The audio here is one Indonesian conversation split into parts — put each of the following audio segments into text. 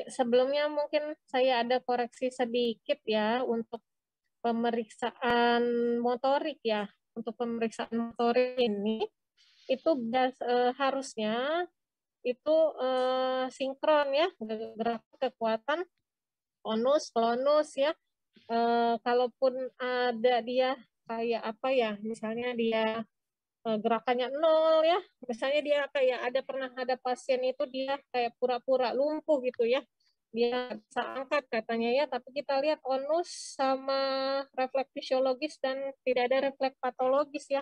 sebelumnya mungkin saya ada koreksi sedikit ya untuk pemeriksaan motorik ya. Untuk pemeriksaan motorik ini itu harusnya itu sinkron ya, gerak kekuatan onus klonus ya. Kalaupun ada dia kayak apa ya, misalnya dia gerakannya nol ya, misalnya dia kayak pernah ada pasien itu dia kayak pura-pura lumpuh gitu ya, dia bisa angkat katanya ya, tapi kita lihat onus sama refleks fisiologis dan tidak ada refleks patologis ya,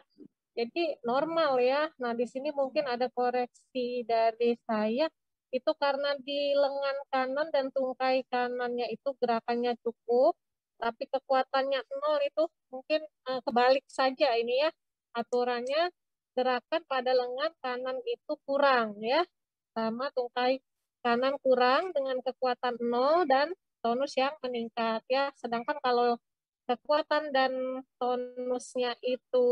jadi normal ya. Nah di sini mungkin ada koreksi dari saya, itu karena di lengan kanan dan tungkai kanannya itu gerakannya cukup, tapi kekuatannya nol, itu mungkin kebalik saja ini ya, aturannya gerakan pada lengan kanan itu kurang ya, sama tungkai kanan kurang dengan kekuatan nol dan tonus yang meningkat ya. Sedangkan kalau kekuatan dan tonusnya itu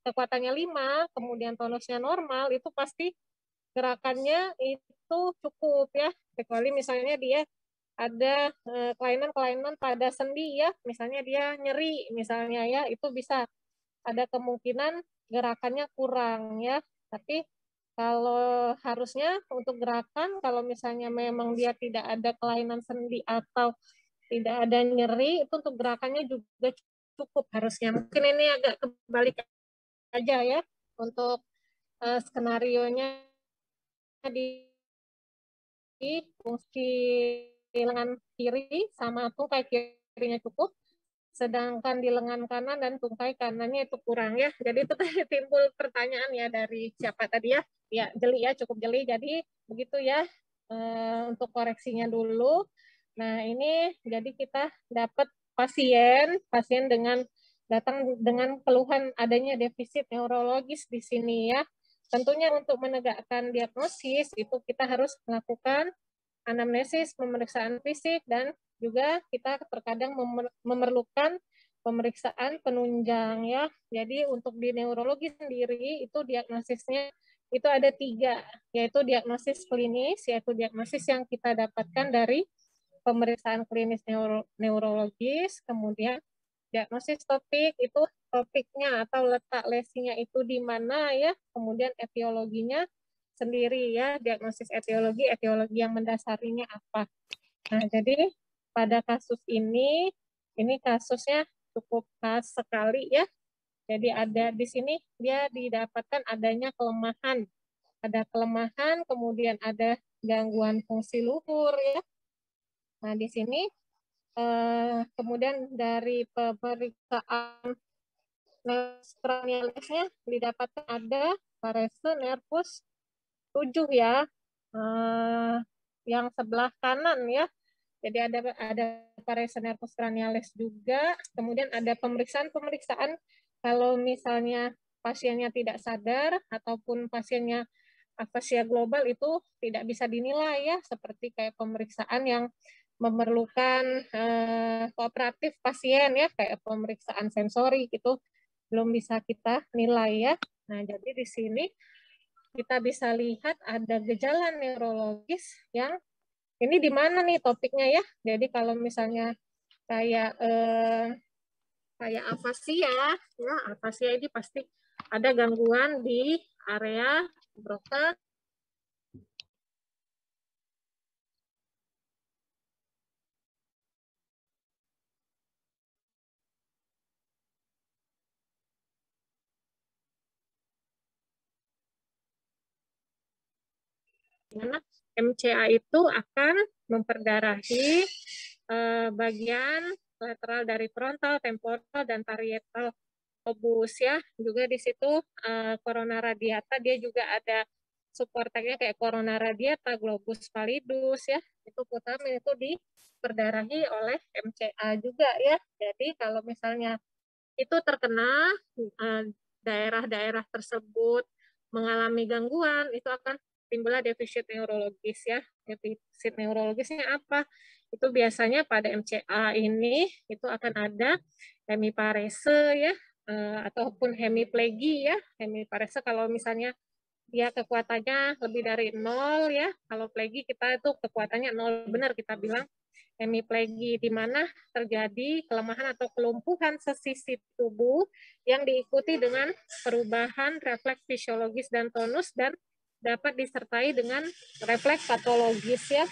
kekuatannya 5, kemudian tonusnya normal, itu pasti gerakannya itu cukup ya. Kecuali misalnya dia ada kelainan-kelainan pada sendi ya, misalnya dia nyeri misalnya ya, itu bisa ada kemungkinan gerakannya kurang ya. Tapi kalau harusnya untuk gerakan, kalau misalnya memang dia tidak ada kelainan sendi atau tidak ada nyeri, itu untuk gerakannya juga cukup harusnya. Mungkin ini agak kebalik aja ya untuk skenario-nya di fungsi lengan kiri sama tungkai kirinya cukup, sedangkan di lengan kanan dan tungkai kanannya itu kurang ya. Jadi itu tadi timbul pertanyaan ya dari siapa tadi ya, ya jeli ya, cukup jeli. Jadi begitu ya untuk koreksinya dulu. Nah ini jadi kita dapat pasien dengan datang dengan keluhan adanya defisit neurologis di sini ya. Tentunya untuk menegakkan diagnosis itu kita harus melakukan anamnesis, pemeriksaan fisik, dan juga kita terkadang memerlukan pemeriksaan penunjang ya. Jadi untuk di neurologi sendiri itu diagnosisnya itu ada 3, yaitu diagnosis klinis, yaitu diagnosis yang kita dapatkan dari pemeriksaan klinis neurologis, kemudian diagnosis topik, itu topiknya atau letak lesinya itu di mana ya, kemudian etiologinya sendiri ya, diagnosis etiologi yang mendasarinya apa. Nah, jadi pada kasus ini kasusnya cukup khas sekali ya. Jadi ada di sini dia didapatkan adanya kelemahan. Ada kelemahan, kemudian ada gangguan fungsi luhur ya. Nah, di sini kemudian dari pemeriksaan cranialisnya didapatkan ada parese nervus 7 ya, eh, yang sebelah kanan ya. Jadi ada parese nervus cranialis juga. Kemudian ada pemeriksaan kalau misalnya pasiennya tidak sadar ataupun pasiennya afasia global itu tidak bisa dinilai ya, seperti kayak pemeriksaan yang memerlukan kooperatif pasien ya, kayak pemeriksaan sensori gitu belum bisa kita nilai ya. Nah, jadi di sini kita bisa lihat ada gejala neurologis yang ini di mana nih topiknya ya. Jadi kalau misalnya kayak kayak afasia ya, afasia ini pasti ada gangguan di area Broca. Di mana MCA itu akan memperdarahi bagian lateral dari frontal, temporal, dan parietal lobus ya. Juga di situ corona radiata dia juga ada supporternya kayak corona radiata, globus pallidus ya. Itu putamen itu diperdarahi oleh MCA juga ya. Jadi kalau misalnya itu terkena daerah-daerah tersebut mengalami gangguan, itu akan timbullah defisit neurologis ya. Defisit neurologisnya apa? Itu biasanya pada MCA ini itu akan ada hemiparese ya, ataupun hemiplegi ya. Hemiparese kalau misalnya dia kekuatannya lebih dari 0 ya. Kalau plegi kita itu kekuatannya 0 benar kita bilang hemiplegi, di mana terjadi kelemahan atau kelumpuhan sesisi tubuh yang diikuti dengan perubahan refleks fisiologis dan tonus dan dapat disertai dengan refleks patologis ya.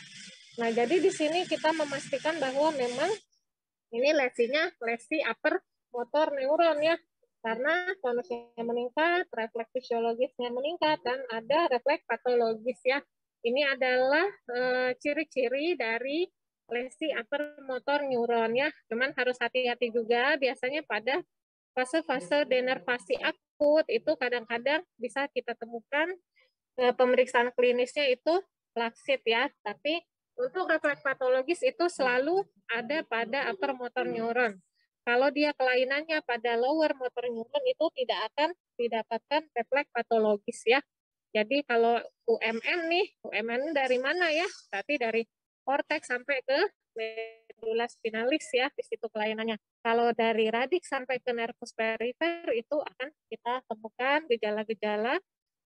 Nah, jadi di sini kita memastikan bahwa memang ini lesinya lesi upper motor neuron ya. Karena tonusnya meningkat, refleks fisiologisnya meningkat, dan ada refleks patologis ya. Ini adalah ciri-ciri dari lesi upper motor neuron ya. Cuman harus hati-hati juga biasanya pada fase-fase denervasi akut itu kadang-kadang bisa kita temukan pemeriksaan klinisnya itu laksit ya, tapi untuk refleks patologis itu selalu ada pada upper motor neuron. Kalau dia kelainannya pada lower motor neuron itu tidak akan didapatkan refleks patologis ya. Jadi kalau UMN nih, UMN dari mana ya? Berarti dari korteks sampai ke medula spinalis ya, di situ kelainannya. Kalau dari radik sampai ke nervus perifer itu akan kita temukan gejala-gejala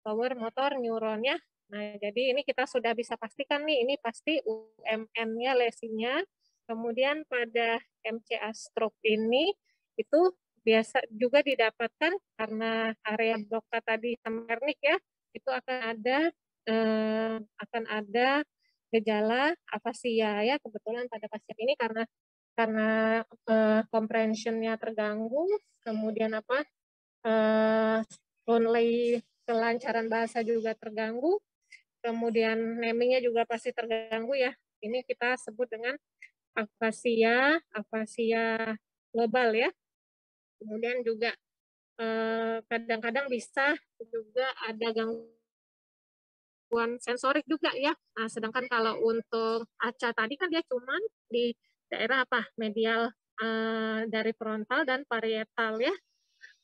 power motor neuronnya. Nah, jadi ini kita sudah bisa pastikan nih, ini pasti UMN-nya lesinya. Kemudian pada MCA stroke ini, itu biasa juga didapatkan karena area Broca tadi sama Wernicke ya, itu akan ada gejala afasia ya, kebetulan pada pasien ini karena comprehension-nya terganggu, kemudian only kelancaran bahasa juga terganggu, kemudian namingnya juga pasti terganggu ya. Ini kita sebut dengan afasia global ya. Kemudian juga kadang-kadang bisa juga ada gangguan sensorik juga ya. Nah, sedangkan kalau untuk ACA tadi kan dia cuman di daerah medial dari frontal dan parietal ya.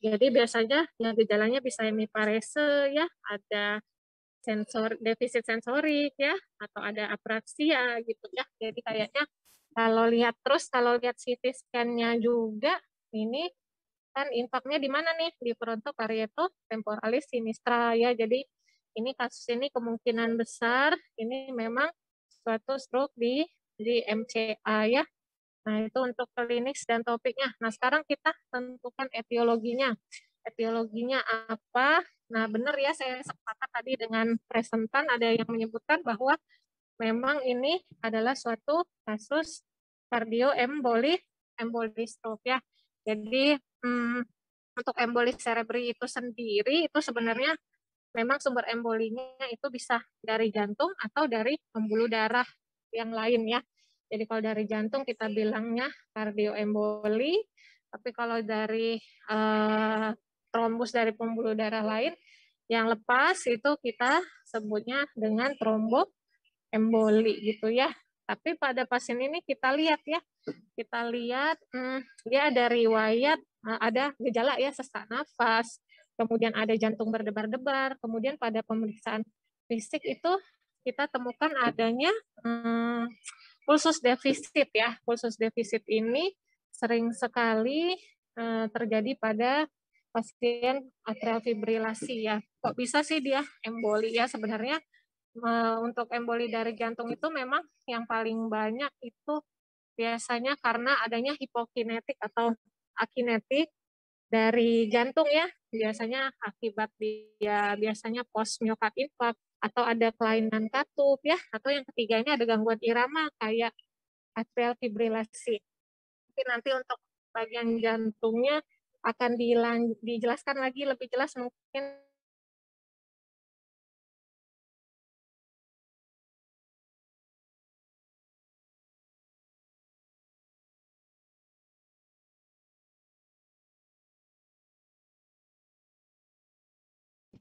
Jadi biasanya ya gejalanya bisa hemiparese ya, ada defisit sensorik ya, atau ada apraksia gitu ya. Jadi kayaknya kalau lihat CT scan-nya juga ini kan impaknya di mana nih? Di fronto parieto temporalis sinistra ya. Jadi ini kasus ini kemungkinan besar ini memang suatu stroke di MCA ya. Nah, itu untuk klinis dan topiknya. Nah, sekarang kita tentukan etiologinya. Etiologinya apa? Nah, benar ya, saya sepakat tadi dengan presentan, ada yang menyebutkan bahwa memang ini adalah suatu kasus kardioemboli stroke ya. Jadi, untuk emboli cerebri itu sendiri, itu sebenarnya memang sumber embolinya itu bisa dari jantung atau dari pembuluh darah yang lain ya. Jadi kalau dari jantung kita bilangnya kardioemboli, tapi kalau dari trombus dari pembuluh darah lain yang lepas itu kita sebutnya dengan tromboemboli gitu ya. Tapi pada pasien ini kita lihat dia ada riwayat, ada gejala ya sesak nafas, kemudian ada jantung berdebar-debar, kemudian pada pemeriksaan fisik itu kita temukan adanya pulsus defisit ya. Pulsus defisit ini sering sekali terjadi pada pasien atrial fibrilasi ya. Kok bisa sih dia emboli ya? Sebenarnya untuk emboli dari jantung itu memang yang paling banyak itu biasanya karena adanya hipokinetik atau akinetik dari jantung ya. Biasanya akibat dia biasanya post myocard infarct atau ada kelainan katup ya, atau yang ketiganya ada gangguan irama kayak atrial fibrilasi. Tapi nanti untuk bagian jantungnya akan dijelaskan lagi lebih jelas mungkin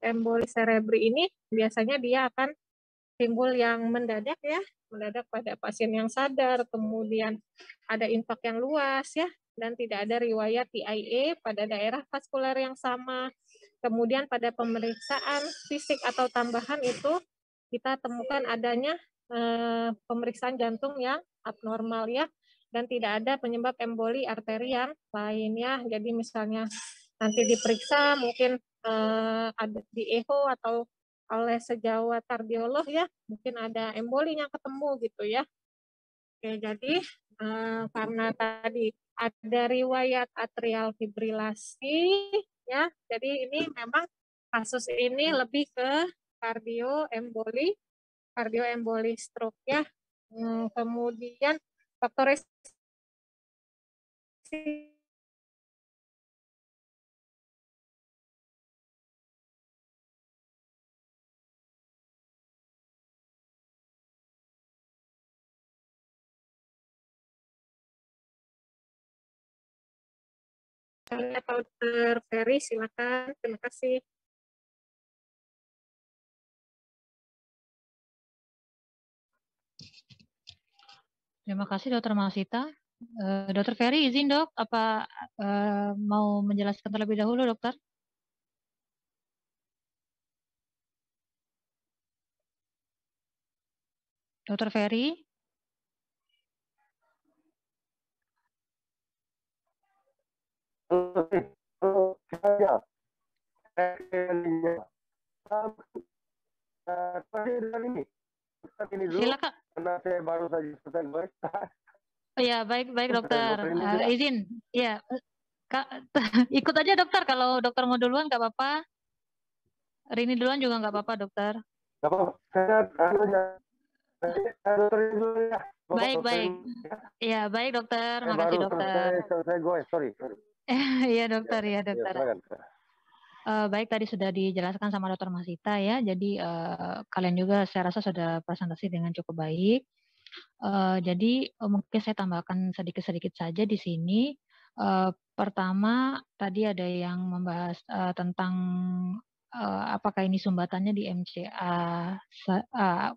emboli cerebri ini biasanya dia akan timbul yang mendadak ya, mendadak pada pasien yang sadar, kemudian ada infak yang luas ya, dan tidak ada riwayat TIA pada daerah vaskular yang sama. Kemudian pada pemeriksaan fisik atau tambahan itu kita temukan adanya pemeriksaan jantung yang abnormal ya, dan tidak ada penyebab emboli arteri yang lainnya. Jadi misalnya nanti diperiksa mungkin ada di echo atau oleh sejawat kardiolog ya, mungkin ada embolinya ketemu gitu ya. Oke, jadi karena tadi ada riwayat atrial fibrilasi ya, jadi ini memang kasus ini lebih ke kardioemboli stroke ya. Kemudian faktor resiko Pak Dr. Ferry, silakan. Terima kasih. Terima kasih Dokter Masita. Dokter Ferry izin dok, apa mau menjelaskan terlebih dahulu dokter? Dokter Ferry? Silakan. Karena saya baru saja selesai guys. Oh ya, baik dokter. Izin, ya. Ikut aja dokter. Kalau dokter mau duluan nggak apa-apa. Rini duluan juga nggak apa-apa dokter. Nggak apa-apa. Saya dokter dulu ya. Baik. Ya, baik dokter. Makasih dokter. Selesai guys, sorry. Iya dokter, ya dokter. Baik, tadi sudah dijelaskan sama Dokter Masita ya. Jadi kalian juga saya rasa sudah presentasi dengan cukup baik. Jadi mungkin saya tambahkan sedikit-sedikit saja di sini. Pertama, tadi ada yang membahas tentang apakah ini sumbatannya di MCA.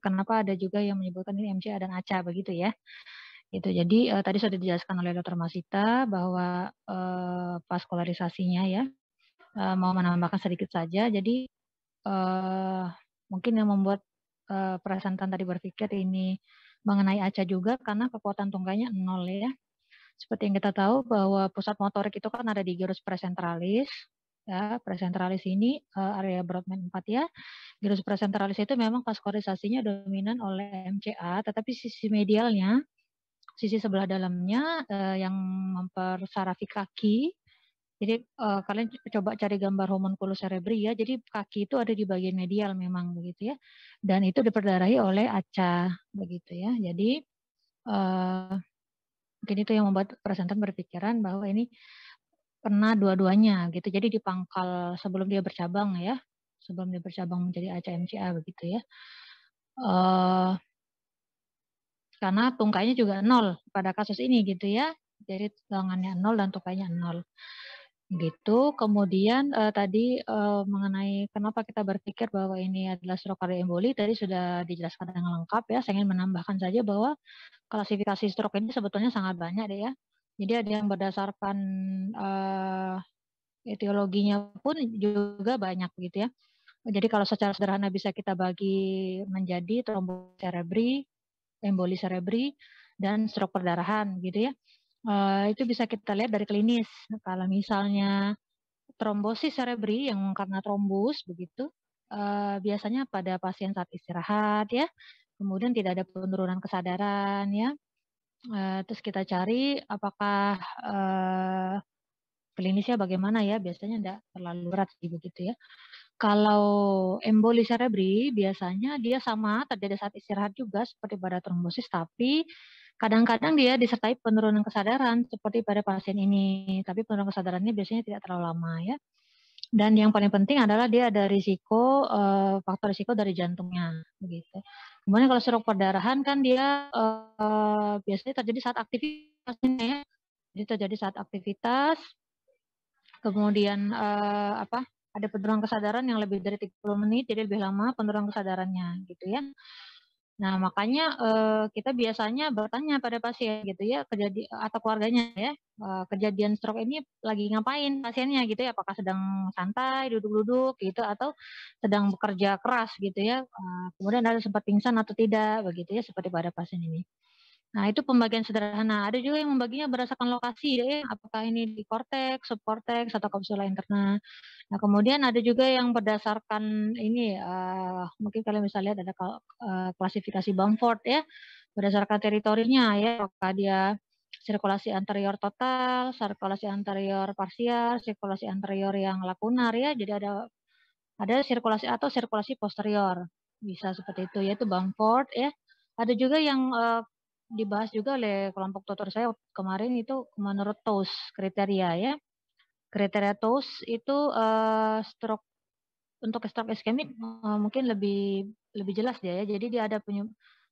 Kenapa ada juga yang menyebutkan ini MCA dan ACA begitu ya. Itu jadi tadi sudah dijelaskan oleh Dokter Masita bahwa vaskularisasinya ya. Mau menambahkan sedikit saja. Jadi mungkin yang membuat presentan tadi berpikir ini mengenai ACA juga karena kekuatan tungganya 0 ya. Seperti yang kita tahu bahwa pusat motorik itu kan ada di gyrus presentralis. Ya, presentralis ini area Brodmann 4 ya. Gyrus presentralis itu memang vaskularisasinya dominan oleh MCA, tetapi sisi medialnya, sisi sebelah dalamnya yang mempersarafi kaki. Jadi kalian coba cari gambar homunculus cerebri ya. Jadi kaki itu ada di bagian medial memang begitu ya. Dan itu diperdarahi oleh ACA begitu ya. Jadi mungkin itu yang membuat presentan berpikiran bahwa ini pernah dua-duanya gitu. Jadi di pangkal sebelum dia bercabang ya. Sebelum dia bercabang menjadi ACA MCA begitu ya. Karena tungkainya juga 0 pada kasus ini gitu ya. Jadi tangannya 0 dan tungkainya 0. Gitu. Kemudian tadi mengenai kenapa kita berpikir bahwa ini adalah stroke kardioemboli tadi sudah dijelaskan dengan lengkap ya. Saya ingin menambahkan saja bahwa klasifikasi stroke ini sebetulnya sangat banyak deh ya. Jadi ada yang berdasarkan etiologinya pun juga banyak gitu ya. Jadi kalau secara sederhana bisa kita bagi menjadi trombosis cerebri, emboli cerebri, dan stroke perdarahan gitu ya. Itu bisa kita lihat dari klinis. Kalau misalnya trombosis cerebri yang karena trombus begitu, biasanya pada pasien saat istirahat ya, kemudian tidak ada penurunan kesadaran ya. Terus kita cari apakah klinisnya bagaimana ya, biasanya tidak terlalu berat sih begitu ya. Kalau emboli cerebri biasanya dia sama terjadi saat istirahat juga seperti pada trombosis, tapi kadang-kadang dia disertai penurunan kesadaran seperti pada pasien ini, tapi penurunan kesadarannya biasanya tidak terlalu lama ya. Dan yang paling penting adalah dia ada risiko faktor risiko dari jantungnya begitu. Kemudian kalau stroke perdarahan kan dia biasanya terjadi saat aktivitas ya. Jadi terjadi saat aktivitas. Kemudian ada penurunan kesadaran yang lebih dari 30 menit, jadi lebih lama penurunan kesadarannya gitu ya. Nah, makanya kita biasanya bertanya pada pasien gitu ya, atau keluarganya ya, kejadian stroke ini lagi ngapain pasiennya gitu ya, apakah sedang santai, duduk-duduk gitu, atau sedang bekerja keras gitu ya, kemudian ada sempat pingsan atau tidak begitu ya, seperti pada pasien ini. Nah, itu pembagian sederhana. Ada juga yang membaginya berdasarkan lokasi, ya, apakah ini di korteks, subkorteks, atau kapsula interna. Nah, kemudian ada juga yang berdasarkan ini, mungkin kalian bisa lihat ada klasifikasi Bamford ya, berdasarkan teritorinya ya, apakah dia sirkulasi anterior total, sirkulasi anterior parsial, sirkulasi anterior yang lakunar ya. Jadi ada sirkulasi atau sirkulasi posterior. Bisa seperti itu, yaitu Bamford ya. Ada juga yang dibahas juga oleh kelompok tutor saya kemarin itu menurut TOS kriteria ya. Kriteria TOS itu stroke untuk stroke iskemik mungkin lebih jelas dia ya. Jadi dia ada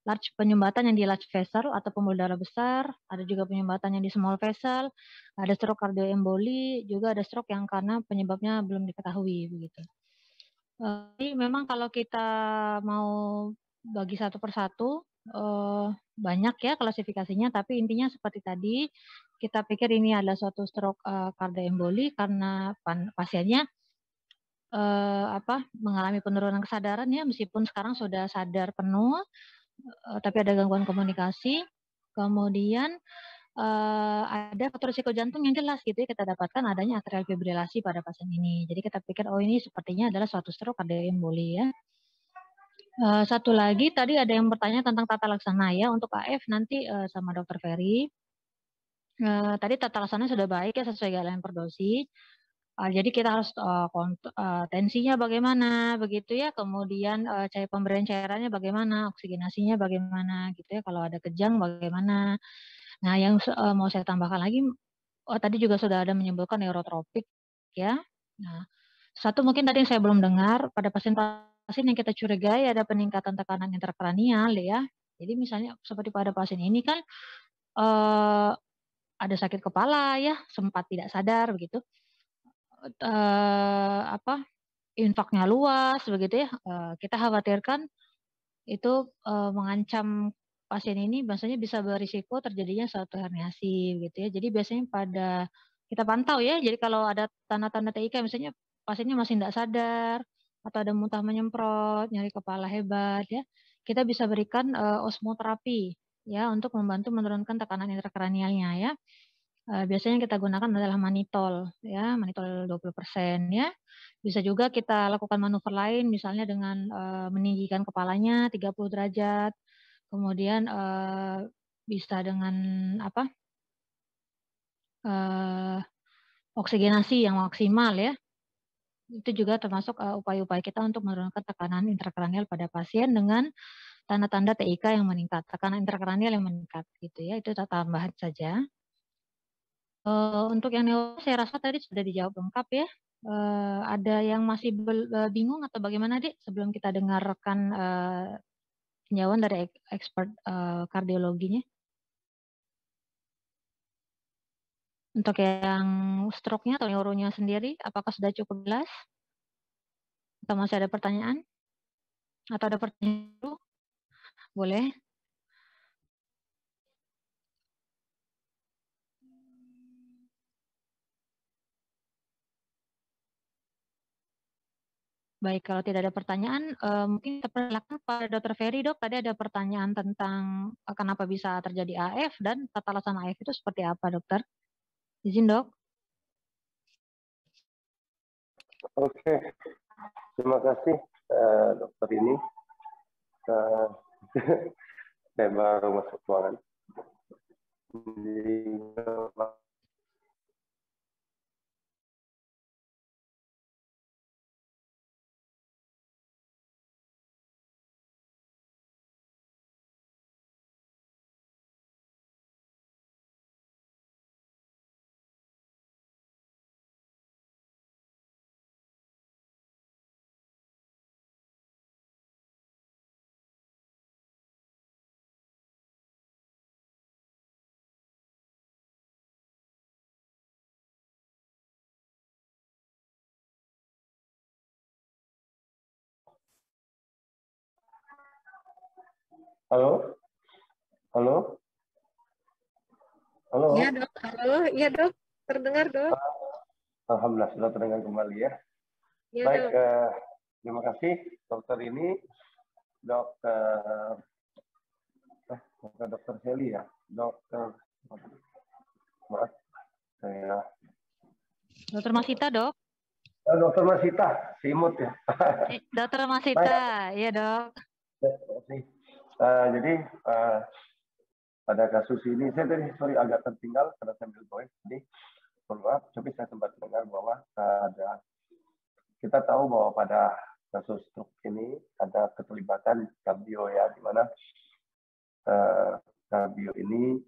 large penyumbatan yang di large vessel atau pembuluh darah besar, ada juga penyumbatan yang di small vessel, ada stroke kardioemboli, juga ada stroke yang karena penyebabnya belum diketahui begitu. Jadi memang kalau kita mau bagi satu persatu banyak ya klasifikasinya, tapi intinya seperti tadi kita pikir ini adalah suatu stroke kardioemboli karena pasiennya mengalami penurunan kesadaran ya, meskipun sekarang sudah sadar penuh, tapi ada gangguan komunikasi. Kemudian ada faktor risiko jantung yang jelas gitu ya, kita dapatkan adanya atrial fibrilasi pada pasien ini. Jadi kita pikir oh ini sepertinya adalah suatu stroke kardioemboli ya. Satu lagi tadi ada yang bertanya tentang tata laksana ya untuk AF nanti sama Dokter Ferry. Tadi tata laksana sudah baik ya sesuai guideline per dosis. Jadi kita harus tensinya bagaimana begitu ya, kemudian pemberian cairannya bagaimana, oksigenasinya bagaimana gitu ya, kalau ada kejang bagaimana. Nah, yang mau saya tambahkan lagi, tadi juga sudah ada menyebutkan neurotropik ya. Nah, satu mungkin tadi yang saya belum dengar, pada pasien-pasien yang kita curigai ada peningkatan tekanan intrakranial ya. Jadi misalnya seperti pada pasien ini kan ada sakit kepala ya, sempat tidak sadar begitu. Infaknya luas begitu ya. Kita khawatirkan itu mengancam pasien ini, maksudnya bisa berisiko terjadinya suatu herniasi gitu ya. Jadi biasanya kita pantau ya. Jadi kalau ada tanda-tanda TIK misalnya pasiennya masih tidak sadar atau ada muntah menyemprot, nyeri kepala hebat ya, kita bisa berikan osmoterapi ya untuk membantu menurunkan tekanan intrakranialnya ya. Biasanya yang kita gunakan adalah manitol ya, manitol 20% ya. Bisa juga kita lakukan manuver lain misalnya dengan meninggikan kepalanya 30 derajat. Kemudian bisa dengan oksigenasi yang maksimal ya. Itu juga termasuk upaya-upaya kita untuk menurunkan tekanan intrakranial pada pasien dengan tanda-tanda TIK yang meningkat, tekanan intrakranial yang meningkat gitu ya. Itu tambahan saja. Untuk yang neuro saya rasa tadi sudah dijawab lengkap ya. Ada yang masih bingung atau bagaimana, Dik? Sebelum kita dengarkan penjawab dari expert kardiologinya. Untuk yang stroke-nya atau neuronya sendiri, apakah sudah cukup jelas? Atau masih ada pertanyaan? Atau ada pertanyaan dulu? Boleh. Baik, kalau tidak ada pertanyaan, mungkin kita persilakan pada Dr. Ferry, Dok. Tadi ada pertanyaan tentang kenapa bisa terjadi AF dan tata laksana AF itu seperti apa, Dokter? Izin, Dok. Oke, terima kasih dokter ini. Saya baru masuk ruangan. Halo? Halo? Halo? Iya, Dok. Halo, iya, Dok. Terdengar, Dok. Alhamdulillah sudah terdengar kembali ya. Iya, Baik, Dok. terima kasih dokter ini, dokter Heli ya. dokter, maaf, saya Dokter Masita, Dok. Dokter Masita, simut ya. Dokter Masita, iya dok. Jadi pada kasus ini, saya tadi agak tertinggal karena sambil voice. Jadi maaf, tapi saya sempat dengar bahwa kita tahu bahwa pada kasus stroke ini ada keterlibatan kardio ya, di mana kardio ini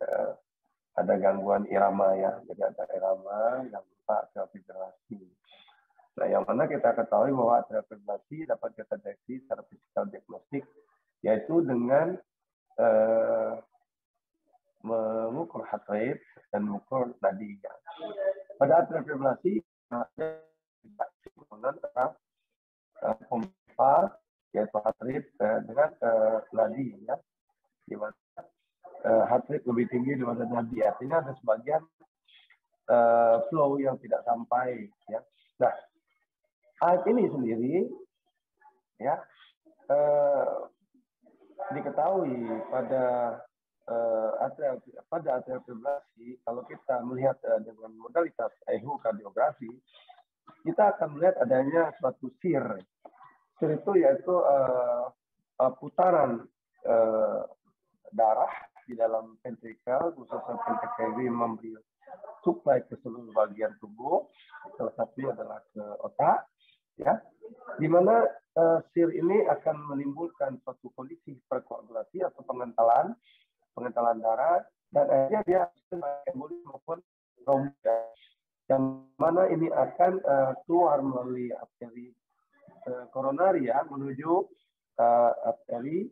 ada gangguan irama ya, jadi ada irama yang berupa atrial fibrillasi. Nah, yang mana kita ketahui bahwa atrial fibrillasi dapat kita deteksi secara fisikal diagnostik, yaitu dengan mengukur heart rate dan mengukur nadi. Pada atrial fibrillasi ada antara pompa yaitu heart rate dengan nadi ya, di mana heart rate lebih tinggi daripada nadi, artinya ada sebagian flow yang tidak sampai ya. Nah, alat ini sendiri ya diketahui pada atrial fibrillasi, kalau kita melihat dengan modalitas ehokardiografi, kita akan melihat adanya suatu sir. Sir itu yaitu putaran darah di dalam ventrikel, khususnya ventrikel ini memberi suplai ke seluruh bagian tubuh, salah satunya adalah ke otak, ya, di mana sir ini akan menimbulkan suatu kondisi perkoagulasi atau pengentalan darah, dan akhirnya dia emboli maupun trombus, yang mana ini akan keluar melalui arteri koronaria menuju arteri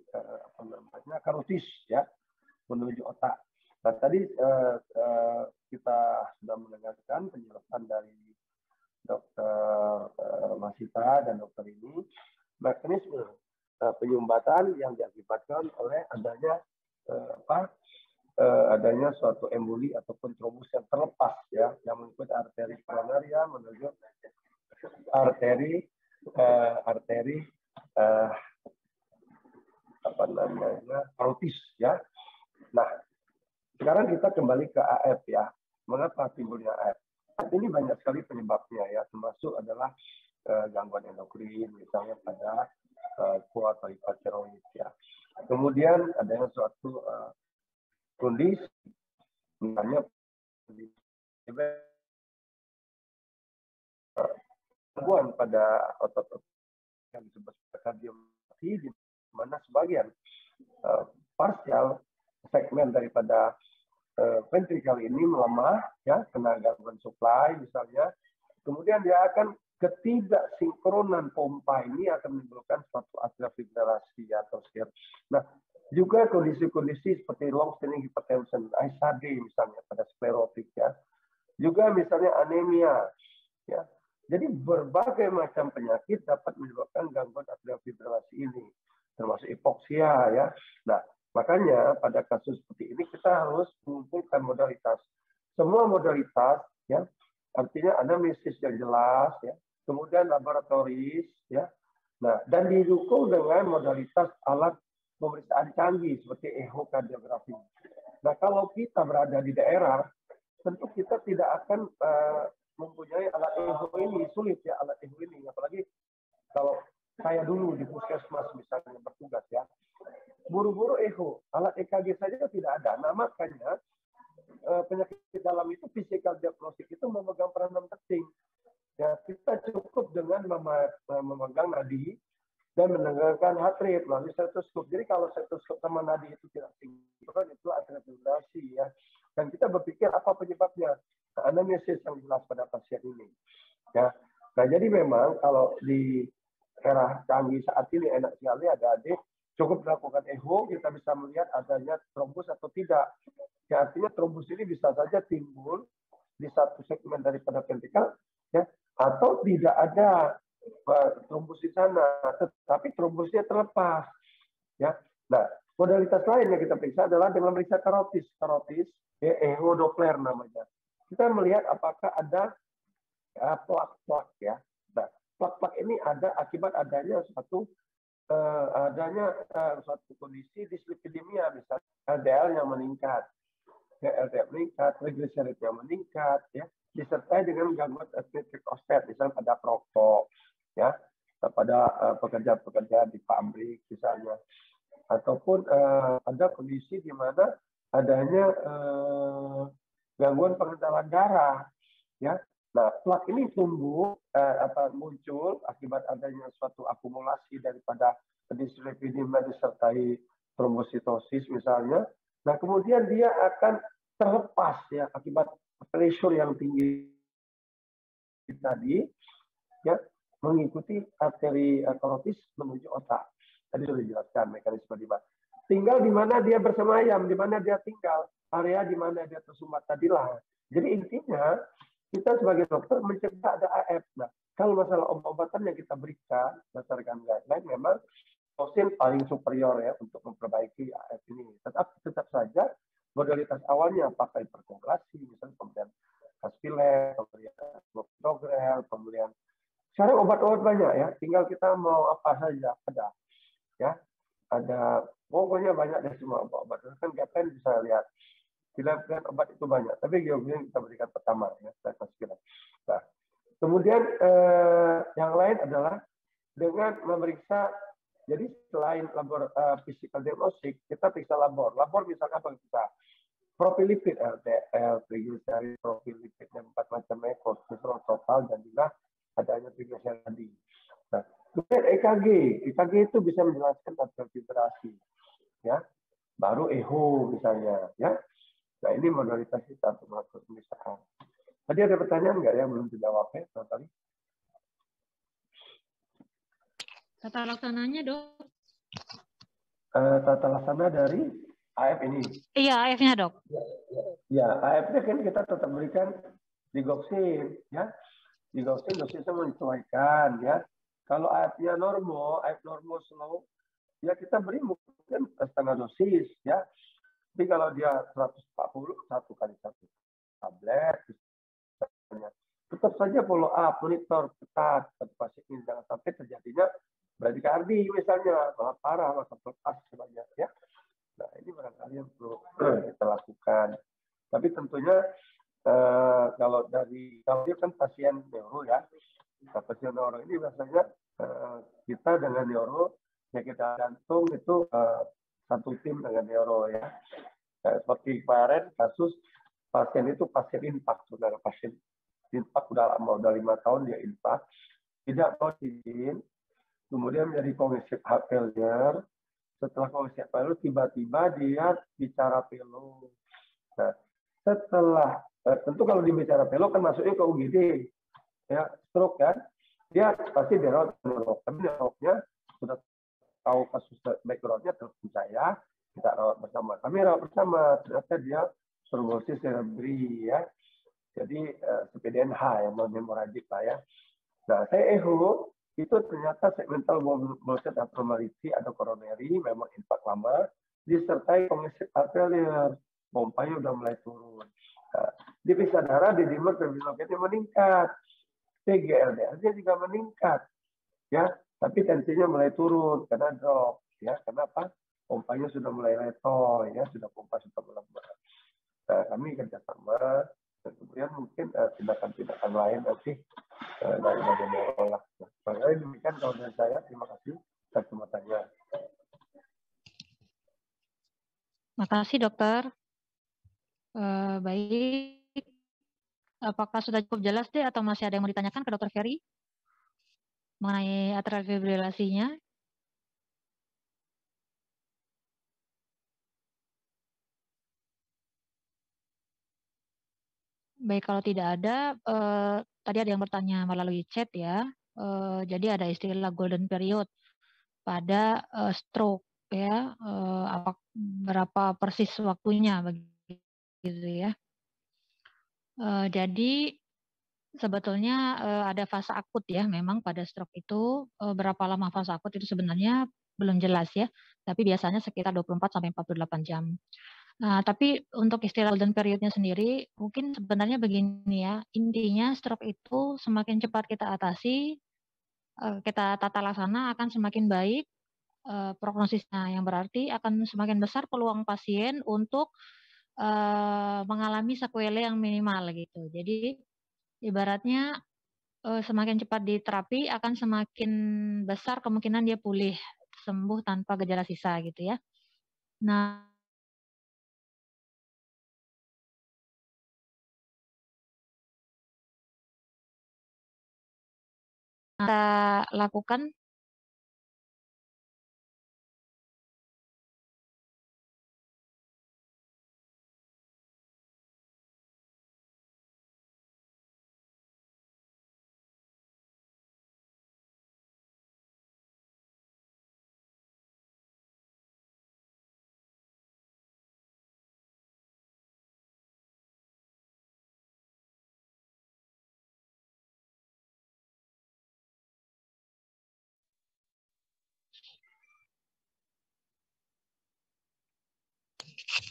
karotis ya, menuju otak. Nah, tadi kita sudah mendengarkan penjelasan dari Dokter Masita dan dokter ini, mekanisme penyumbatan yang diakibatkan oleh adanya adanya suatu emboli ataupun trombus yang terlepas ya, yang mengikuti arteri koronaria menuju arteri karotis ya. Nah, sekarang kita kembali ke AF ya. Mengapa timbulnya AF? Ini banyak sekali penyebabnya ya, termasuk adalah gangguan endokrin, misalnya pada kuat atau hipertiroid ya. Kemudian ada suatu kondisi, misalnya gangguan pada otot yang disebut kardiopati, di mana sebagian parsial segmen daripada ventrikel ini melemah ya, kena gangguan supply misalnya, kemudian dia akan ketidaksinkronan pompa ini akan menimbulkan suatu atrial fibrillasi atau stir. Nah, juga kondisi-kondisi seperti long standing hypertension, SHD misalnya pada sklerotik ya, juga misalnya anemia ya. Jadi berbagai macam penyakit dapat menyebabkan gangguan atrial fibrillasi ini, termasuk hipoksia ya. Nah, makanya pada kasus seperti ini kita harus mengumpulkan modalitas, semua modalitas ya, artinya anamnesis yang jelas ya, kemudian laboratoris ya. Nah, dan didukung dengan modalitas alat pemeriksaan canggih seperti ehokardiografi. Nah, kalau kita berada di daerah, tentu kita tidak akan mempunyai alat eho ini, sulit ya alat eho ini, apalagi kalau saya dulu di puskesmas misalnya bertugas ya, buru-buru eho, alat EKG saja tidak ada. Nah, makanya penyakit dalam itu physical diagnostic itu memegang peranan penting. Ya, kita cukup dengan memegang nadi dan mendengarkan heart rate melalui stetoskop. Jadi kalau stetoskop sama nadi itu tidak sinkron, itu atrial fibrillasi ya. Dan kita berpikir apa penyebabnya? Anamnesis yang jelas pada pasien ini. Ya. Nah, jadi memang kalau di era canggih saat ini enak sekali ada adik cukup melakukan echo, kita bisa melihat adanya trombus atau tidak. Ya, artinya trombus ini bisa saja timbul di satu segmen daripada ventrikel, ya, atau tidak ada trombus di sana, tetapi trombusnya terlepas. Ya. Nah, modalitas lain yang kita periksa adalah dengan periksa karotis, ya, echo Doppler namanya. Kita melihat apakah ada plak-plak ya. Nah, plak-plak ini ada akibat adanya suatu kondisi dislipidemia, misalnya LDL yang meningkat. LDL meningkat, trigliseridnya meningkat, ya, disertai dengan gangguan nitric oxide, misalnya pada perokok, ya, pada pekerja-pekerja di pabrik misalnya, ataupun ada kondisi di mana adanya gangguan pengentalan darah, ya. Nah, plak ini tumbuh muncul akibat adanya suatu akumulasi daripada dislipidemia disertai trombositosis misalnya. Nah, kemudian dia akan terlepas ya akibat pressure yang tinggi tadi, ya, mengikuti arteri karotis menuju otak. Tadi sudah dijelaskan mekanisme di mana. Tinggal di mana dia bersemayam, di mana dia tinggal, area di mana dia tersumbat tadilah. Jadi intinya kita sebagai dokter mencegah ada AF. Nah, kalau masalah obat-obatan yang kita berikan berdasarkan guideline, memang dosis paling superior ya untuk memperbaiki AF ini. Tetap saja modalitas awalnya pakai perkoagulasi, misalnya pemberian Caspilek, pemberian Clopidogrel, pemberian. Sekarang obat-obat banyak ya, tinggal kita mau apa saja ada, ya, ada pokoknya banyak deh semua obat. Kan guideline bisa lihat. Pilihan obat itu banyak, tapi yang kita berikan pertama ya, Caspilek. Nah, kemudian yang lain adalah dengan memeriksa. Jadi selain labor physical diagnostic, kita periksa labor. Labor misalnya apa kita? Profil lipid, LDL, triglycerid, profil lipidnya 4 macamnya, kolesterol total, dan juga adanya triglycerid tadi. Nah, kemudian EKG itu bisa menjelaskan atrial fibrillasi, ya. Baru echo misalnya, ya. Nah, ini modalitas kita untuk melakukan pemeriksaan. Tadi ada pertanyaan nggak yang belum dijawabnya, tadi? Tata laksananya, Dok? Tata laksana dari AF ini? Iya, AF-nya, Dok. Ya, AF-nya kan kita tetap berikan digoxin, ya. Digoxin dosisnya menyesuaikan, ya. Kalau AF-nya AF normal slow, ya kita beri mungkin setengah dosis, ya. Tapi kalau dia 140, 1 kali 1 tablet, tetap saja follow up, monitor ketat, pasien ini jangan sampai terjadinya bradikardi misalnya, malah parah, maka lepas sebanyak, ya. Nah, ini barangkali yang perlu kita lakukan. Tapi tentunya kalau dia kan pasien neuro ya, nah, pasien neuro ini biasanya kita dengan neuro, ya kita jantung itu satu tim dengan neuro ya. Seperti kemarin kasus pasien itu pasien infak, saudara, pasien infak udah lama, udah 5 tahun dia infak, tidak mau izin, kemudian menjadi congestive heart failure. Setelah congestive failure tiba-tiba dia bicara pelo. Nah, setelah tentu kalau dibicara pelo kan masuknya ke UGD, ya, stroke kan, dia pasti dirawat neurolog. Tapi neurolognya sudah tahu kasus background-nya, terpercaya, kita rawat bersama. Kami rawat bersama, ternyata dia trombosis cerebri, ya. Jadi CPDNH yang non-hemorrhagic lah ya. Nah, saya echo itu ternyata segmental bolset abnormality atau coronary, memang infak lama, disertai congestive heart failure, pompanya udah mulai turun. Nah, di periksa darah, di dimer fibrinogennya meningkat, TGLDR-nya juga meningkat, ya. Tapi tensinya mulai turun karena drop, ya. Kenapa? Pompanya sudah mulai letol, ya, sudah pompa sudah melemah. Nah, kami kerjasama, dan kemudian mungkin tindakan-tindakan lain nanti dari bagian neuro lah. Nah, demikian kalau dari saya, terima kasih atas kesempatannya. Terima kasih, Dokter. Baik. Apakah sudah cukup jelas deh atau masih ada yang mau ditanyakan ke Dokter Ferry mengenai atrial fibrilasinya? Baik, kalau tidak ada, tadi ada yang bertanya melalui chat ya. Jadi ada istilah golden period pada stroke ya. Berapa persis waktunya begitu ya. Jadi sebetulnya ada fase akut ya. Memang pada stroke itu berapa lama fase akut itu sebenarnya belum jelas ya. Tapi biasanya sekitar 24 sampai 48 jam. Nah, tapi untuk istilah golden period-nya sendiri, mungkin sebenarnya begini ya, intinya stroke itu semakin cepat kita atasi, kita tata laksana akan semakin baik prognosisnya, yang berarti akan semakin besar peluang pasien untuk mengalami sequelae yang minimal gitu. Jadi ibaratnya semakin cepat diterapi akan semakin besar kemungkinan dia pulih sembuh tanpa gejala sisa gitu ya. Nah, kita lakukan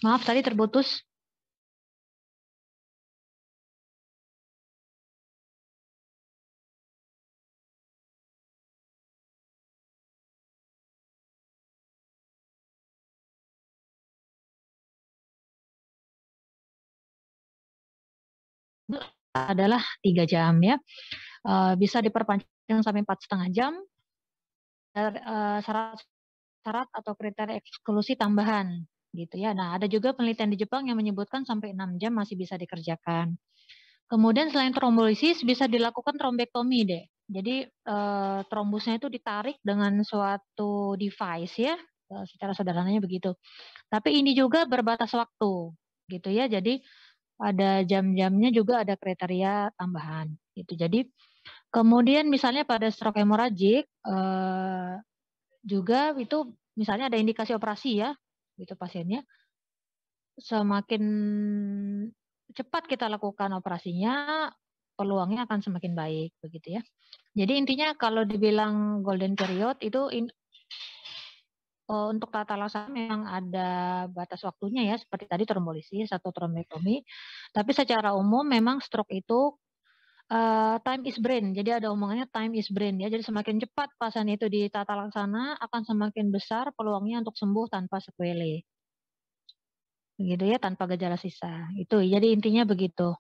maaf tadi terputus. Adalah 3 jam ya. Bisa diperpanjang sampai 4,5 jam. Syarat atau kriteria eksklusi tambahan gitu ya. Nah, ada juga penelitian di Jepang yang menyebutkan sampai 6 jam masih bisa dikerjakan. Kemudian selain trombolisis bisa dilakukan trombektomi deh. Jadi trombusnya itu ditarik dengan suatu device ya, secara sederhananya begitu. Tapi ini juga berbatas waktu gitu ya. Jadi ada jam-jamnya juga ada kriteria tambahan gitu. Jadi kemudian misalnya pada stroke hemoragik juga itu misalnya ada indikasi operasi ya, gitu pasiennya. Semakin cepat kita lakukan operasinya, peluangnya akan semakin baik begitu ya. Jadi intinya kalau dibilang golden period itu untuk tata laksana memang ada batas waktunya ya, seperti tadi trombolisis atau trombektomi. Tapi secara umum memang stroke itu time is brain. Jadi ada omongannya time is brain ya. Jadi semakin cepat pasien itu ditata laksana akan semakin besar peluangnya untuk sembuh tanpa sequelae. Begitu ya, tanpa gejala sisa. Itu jadi intinya begitu.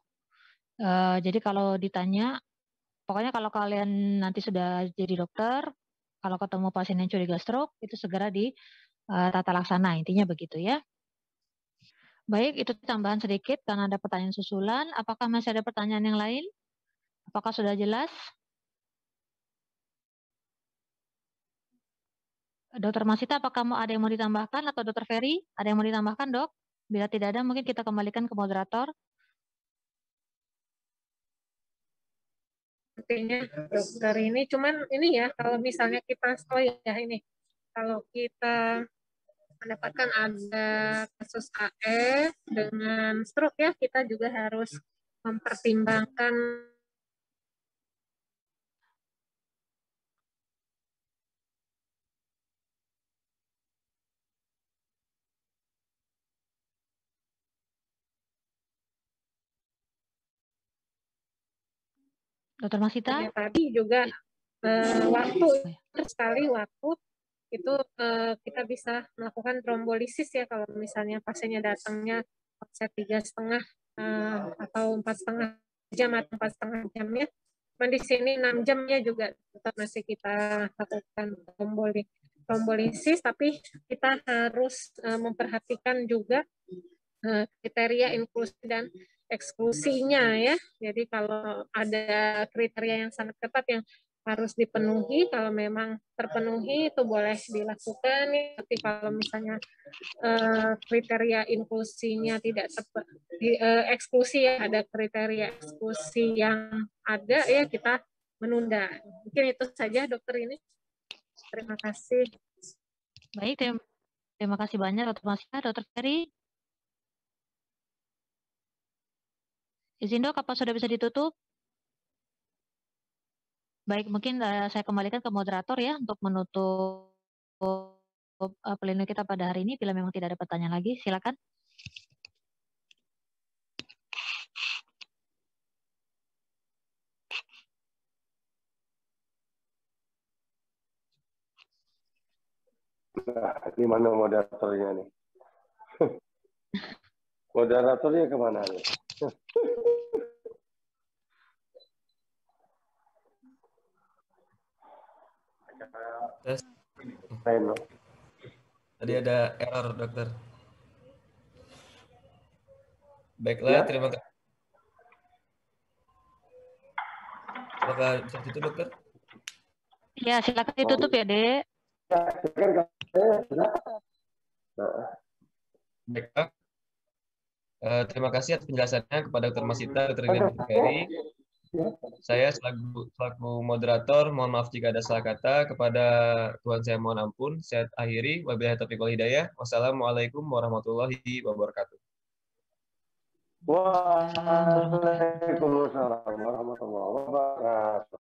Jadi kalau ditanya, pokoknya kalau kalian nanti sudah jadi dokter, kalau ketemu pasien yang curiga stroke itu segera ditata laksana. Intinya begitu ya. Baik, itu tambahan sedikit karena ada pertanyaan susulan. Apakah masih ada pertanyaan yang lain? Apakah sudah jelas? Dokter Masita, apakah ada yang mau ditambahkan atau Dokter Ferry? Ada yang mau ditambahkan, Dok? Bila tidak ada, mungkin kita kembalikan ke moderator. Artinya dokter ini cuman ini ya, kalau misalnya kita ini, kalau kita mendapatkan ada kasus AF dengan stroke ya, kita juga harus mempertimbangkan Dokter Masita? tadi juga waktu sekali waktu itu kita bisa melakukan trombolisis ya kalau misalnya pasiennya datangnya set 3,5 atau 4,5 jam atau 4,5 jamnya. Di sini 6 jamnya juga tetap masih kita lakukan trombolisis, tapi kita harus memperhatikan juga kriteria inklusi dan eksklusinya ya. Jadi kalau ada kriteria yang sangat ketat yang harus dipenuhi, kalau memang terpenuhi itu boleh dilakukan. Tapi kalau misalnya kriteria inklusinya tidak tepat, eksklusi ya, ada kriteria eksklusi yang ada ya kita menunda. Mungkin itu saja dokter ini. Terima kasih. Baik, terima kasih banyak Dokter Masita. Dokter Ferry? Izin dok, apa sudah bisa ditutup? Baik, mungkin saya kembalikan ke moderator ya untuk menutup pleno kita pada hari ini. Bila memang tidak ada pertanyaan lagi, silakan. Nah, ini mana moderatornya nih? Moderatornya kemana nih? Tes. Reno. Tadi ada error, dokter. Baiklah, Ya. terima kasih. Silakan bisa tutup, dokter. Ya, silakan ditutup ya, Dek. Ya, silakan. Baiklah. Terima kasih atas penjelasannya kepada Dr. Masita, Dr. Irwin Ferry. Saya selaku moderator, mohon maaf jika ada salah kata. Kepada Tuhan saya mohon ampun. Saya akhiri. Wabillahi taufiq wal hidayah. Wassalamualaikum warahmatullahi wabarakatuh. Waalaikumsalam warahmatullahi wabarakatuh.